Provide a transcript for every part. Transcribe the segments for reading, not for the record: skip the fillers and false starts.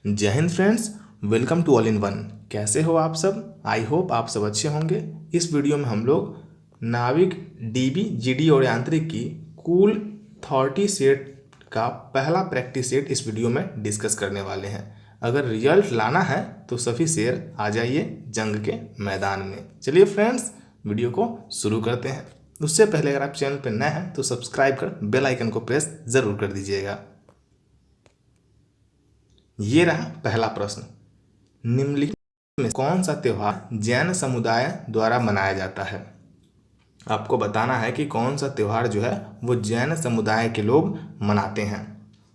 जय हिंद friends, welcome to all in one. कैसे हो आप सब? आई होप आप सब अच्छे होंगे। इस वीडियो में हम लोग नाविक डीबी जीडी और यांत्रिक की कुल 30 सेट का पहला प्रैक्टिस सेट इस वीडियो में डिस्कस करने वाले हैं। अगर रिजल्ट लाना है तो सभी शेर आ जाइए जंग के मैदान में। चलिए फ्रेंड्स, वीडियो को शुरू करते हैं। उससे पहले अगर आप चैनल पर नए हैं तो सब्सक्राइब कर बेल आइकन को प्रेस ज़रूर कर दीजिएगा। ये रहा पहला प्रश्न। निम्नलिखित में कौन सा त्यौहार जैन समुदाय द्वारा मनाया जाता है? आपको बताना है कि कौन सा त्यौहार जो है वो जैन समुदाय के लोग मनाते हैं।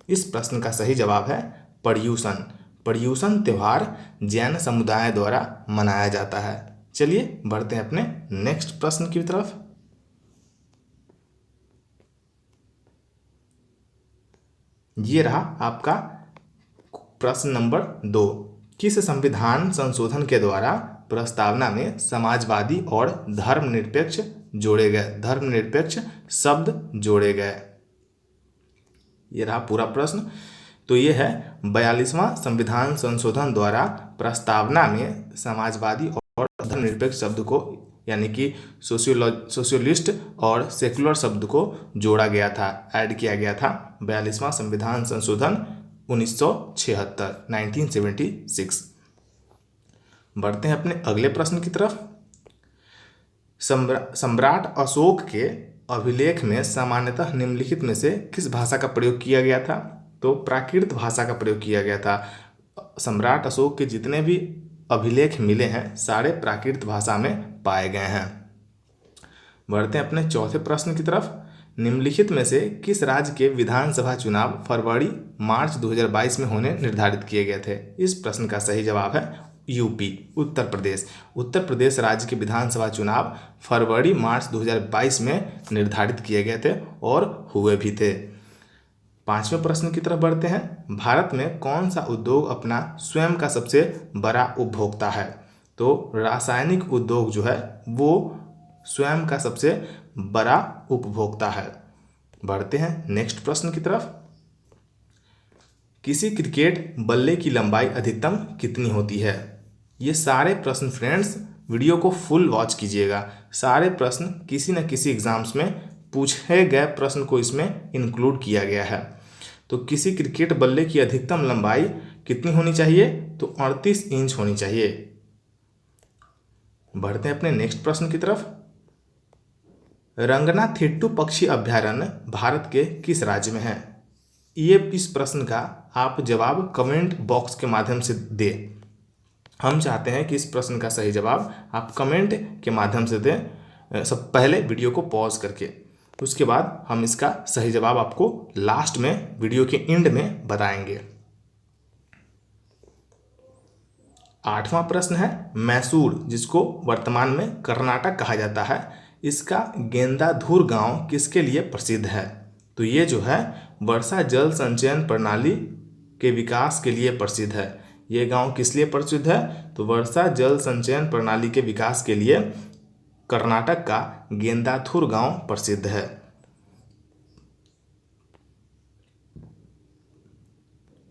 इस प्रश्न का सही जवाब है पर्युषण। पर्युषण त्यौहार जैन समुदाय द्वारा मनाया जाता है। चलिए बढ़ते हैं अपने नेक्स्ट प्रश्न की तरफ। ये रहा आपका प्रश्न नंबर 2। किस संविधान संशोधन के द्वारा प्रस्तावना में समाजवादी और धर्मनिरपेक्ष जोड़े गए? धर्मनिरपेक्ष शब्द जोड़े गए। ये रहा पूरा प्रश्न। तो ये है 42वां संविधान संशोधन द्वारा प्रस्तावना में समाजवादी और धर्मनिरपेक्ष शब्द को यानी कि सोशलिस्ट और सेकुलर शब्द को जोड़ा गया था, ऐड किया गया था 42वां संविधान संशोधन 1976। बढ़ते हैं अपने अगले प्रश्न की तरफ। सम्राट अशोक के अभिलेख में सामान्यतः निम्नलिखित में से किस भाषा का प्रयोग किया गया था? तो प्राकृत भाषा का प्रयोग किया गया था। सम्राट अशोक के जितने भी अभिलेख मिले हैं सारे प्राकृत भाषा में पाए गए हैं। बढ़ते हैं अपने चौथे प्रश्न की तरफ। निम्नलिखित में से किस राज्य के विधानसभा चुनाव फरवरी मार्च 2022 में होने निर्धारित किए गए थे? इस प्रश्न का सही जवाब है यूपी, उत्तर प्रदेश। उत्तर प्रदेश राज्य के विधानसभा चुनाव फरवरी मार्च 2022 में निर्धारित किए गए थे और हुए भी थे। पांचवें प्रश्न की तरफ बढ़ते हैं। भारत में कौन सा उद्योग अपना स्वयं का सबसे बड़ा उपभोक्ता है? तो रासायनिक उद्योग जो है वो स्वयं का सबसे बड़ा उपभोक्ता है। बढ़ते हैं नेक्स्ट प्रश्न की तरफ। किसी क्रिकेट बल्ले की लंबाई अधिकतम कितनी होती है? ये सारे प्रश्न फ्रेंड्स वीडियो को फुल वॉच कीजिएगा। सारे प्रश्न किसी न किसी एग्जाम्स में पूछे गए प्रश्न को इसमें इंक्लूड किया गया है। तो किसी क्रिकेट बल्ले की अधिकतम लंबाई कितनी होनी चाहिए? तो 38 इंच होनी चाहिए। बढ़ते हैं अपने नेक्स्ट प्रश्न की तरफ। रंगनाथिट्टू पक्षी अभ्यारण्य भारत के किस राज्य में है? ये इस प्रश्न का आप जवाब कमेंट बॉक्स के माध्यम से दें। हम चाहते हैं कि इस प्रश्न का सही जवाब आप कमेंट के माध्यम से दें। सब पहले वीडियो को पॉज करके, उसके बाद हम इसका सही जवाब आपको लास्ट में वीडियो के एंड में बताएंगे। आठवां प्रश्न है मैसूर, जिसको वर्तमान में कर्नाटक कहा जाता है, इसका गेंदाधुर गांव किसके लिए प्रसिद्ध है? तो ये जो है वर्षा जल संचयन प्रणाली के विकास के लिए प्रसिद्ध है। ये गांव किस लिए प्रसिद्ध है? तो वर्षा जल संचयन प्रणाली के विकास के लिए कर्नाटक का गेंदाधुर गांव प्रसिद्ध है।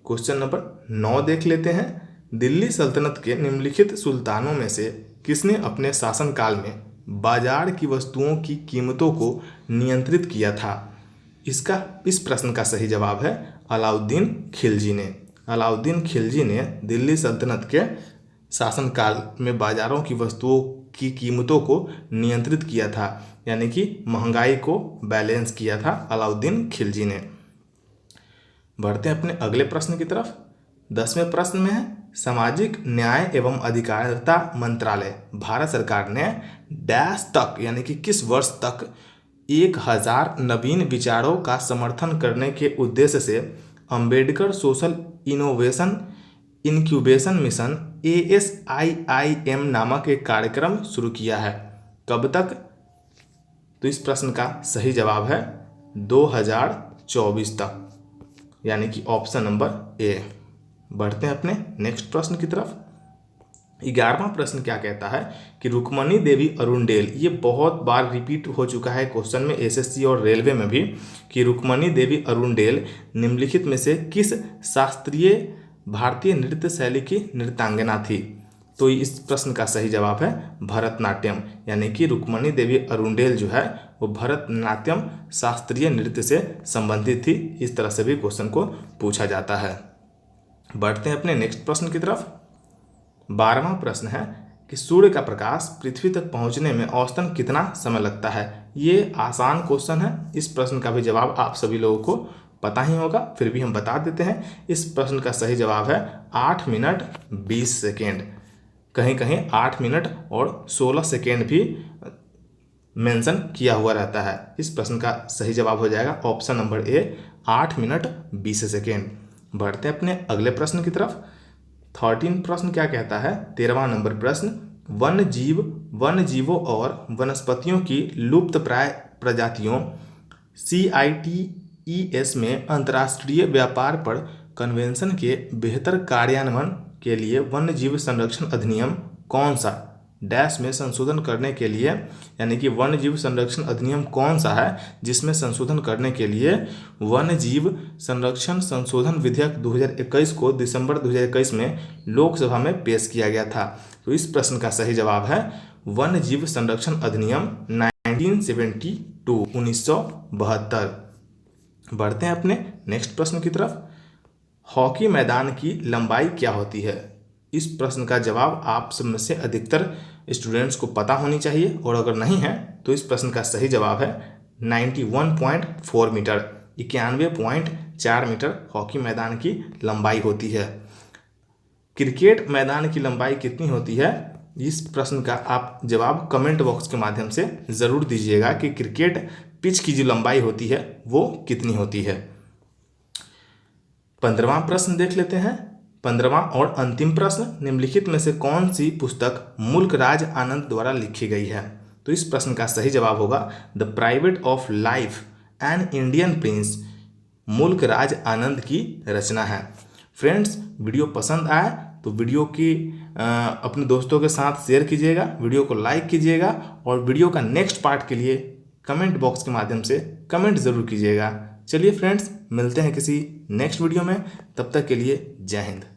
क्वेश्चन नंबर 9 देख लेते हैं। दिल्ली सल्तनत के निम्नलिखित सुल्तानों में से किसने अपने शासनकाल में बाजार की वस्तुओं की कीमतों को नियंत्रित किया था? इस प्रश्न का सही जवाब है अलाउद्दीन खिलजी ने। अलाउद्दीन खिलजी ने दिल्ली सल्तनत के शासनकाल में बाजारों की वस्तुओं की कीमतों को नियंत्रित किया था, यानी कि महंगाई को बैलेंस किया था अलाउद्दीन खिलजी ने। बढ़ते हैं अपने अगले प्रश्न की तरफ। 10वें प्रश्न में है सामाजिक न्याय एवं अधिकारिता मंत्रालय भारत सरकार ने डैश तक यानी कि किस वर्ष तक 1000 नवीन विचारों का समर्थन करने के उद्देश्य से Ambedkar social innovation incubation mission ASIIM नामक एक कार्यक्रम शुरू किया है? कब तक? तो इस प्रश्न का सही जवाब है 2024 तक, यानी कि ऑप्शन नंबर ए। बढ़ते हैं अपने नेक्स्ट प्रश्न की तरफ। 11वां प्रश्न क्या कहता है कि रुक्मणी देवी अरुणडेल, ये बहुत बार रिपीट हो चुका है क्वेश्चन में SSC और रेलवे में भी, कि रुक्मणी देवी अरुणडेल निम्नलिखित में से किस शास्त्रीय भारतीय नृत्य शैली की नृत्यांगना थी? तो इस प्रश्न का सही जवाब है भरतनाट्यम, यानी कि रुक्मणी देवी अरुंडेल जो है वो भरतनाट्यम शास्त्रीय नृत्य से संबंधित थी। इस तरह से भी क्वेश्चन को पूछा जाता है। बढ़ते हैं अपने नेक्स्ट प्रश्न की तरफ। 12वां प्रश्न है कि सूर्य का प्रकाश पृथ्वी तक पहुंचने में औसतन कितना समय लगता है? ये आसान क्वेश्चन है। इस प्रश्न का भी जवाब आप सभी लोगों को पता ही होगा, फिर भी हम बता देते हैं। इस प्रश्न का सही जवाब है 8 मिनट 20 सेकेंड। कहीं कहीं 8 मिनट और 16 सेकेंड भी मेंशन किया हुआ रहता है। इस प्रश्न का सही जवाब हो जाएगा option number A, 8 minute 20 second. बढ़ते हैं अपने अगले प्रश्न की तरफ। 13 प्रश्न क्या कहता है? 13वां नंबर प्रश्न, वन्य जीवों और वनस्पतियों की लुप्त प्राय प्रजातियों CITES में अंतर्राष्ट्रीय व्यापार पर कन्वेंशन के बेहतर कार्यान्वयन के लिए वन्य जीव संरक्षण अधिनियम कौन सा डैश में संशोधन करने के लिए, यानी कि वन्य जीव संरक्षण अधिनियम कौन सा है जिसमें संशोधन करने के लिए वन्य जीव संरक्षण संशोधन विधेयक 2021 को दिसंबर 2021 में लोकसभा में पेश किया गया था? तो इस प्रश्न का सही जवाब है वन्य जीव संरक्षण अधिनियम 1972। बढ़ते हैं अपने नेक्स्ट प्रश्न की तरफ। हॉकी मैदान की लंबाई क्या होती है? इस प्रश्न का जवाब आप सब में से अधिकतर स्टूडेंट्स को पता होनी चाहिए, और अगर नहीं है तो इस प्रश्न का सही जवाब है 91.4 मीटर, 91.4 मीटर हॉकी मैदान की लंबाई होती है। क्रिकेट मैदान की लंबाई कितनी होती है? इस प्रश्न का आप जवाब कमेंट बॉक्स के माध्यम से ज़रूर दीजिएगा कि क्रिकेट पिच की जो लंबाई होती है वो कितनी होती है। 15वां प्रश्न देख लेते हैं। 15वां और अंतिम प्रश्न, निम्नलिखित में से कौन सी पुस्तक मुल्क राज आनंद द्वारा लिखी गई है? तो इस प्रश्न का सही जवाब होगा the private of life an Indian Prince, मुल्क राज आनंद की रचना है। फ्रेंड्स, वीडियो पसंद आए तो वीडियो की अपने दोस्तों के साथ शेयर कीजिएगा, वीडियो को लाइक कीजिएगा, और वीडियो का नेक्स्ट पार्ट के लिए कमेंट बॉक्स के माध्यम से कमेंट ज़रूर कीजिएगा। चलिए फ्रेंड्स, मिलते हैं किसी नेक्स्ट वीडियो में, तब तक के लिए जय हिंद।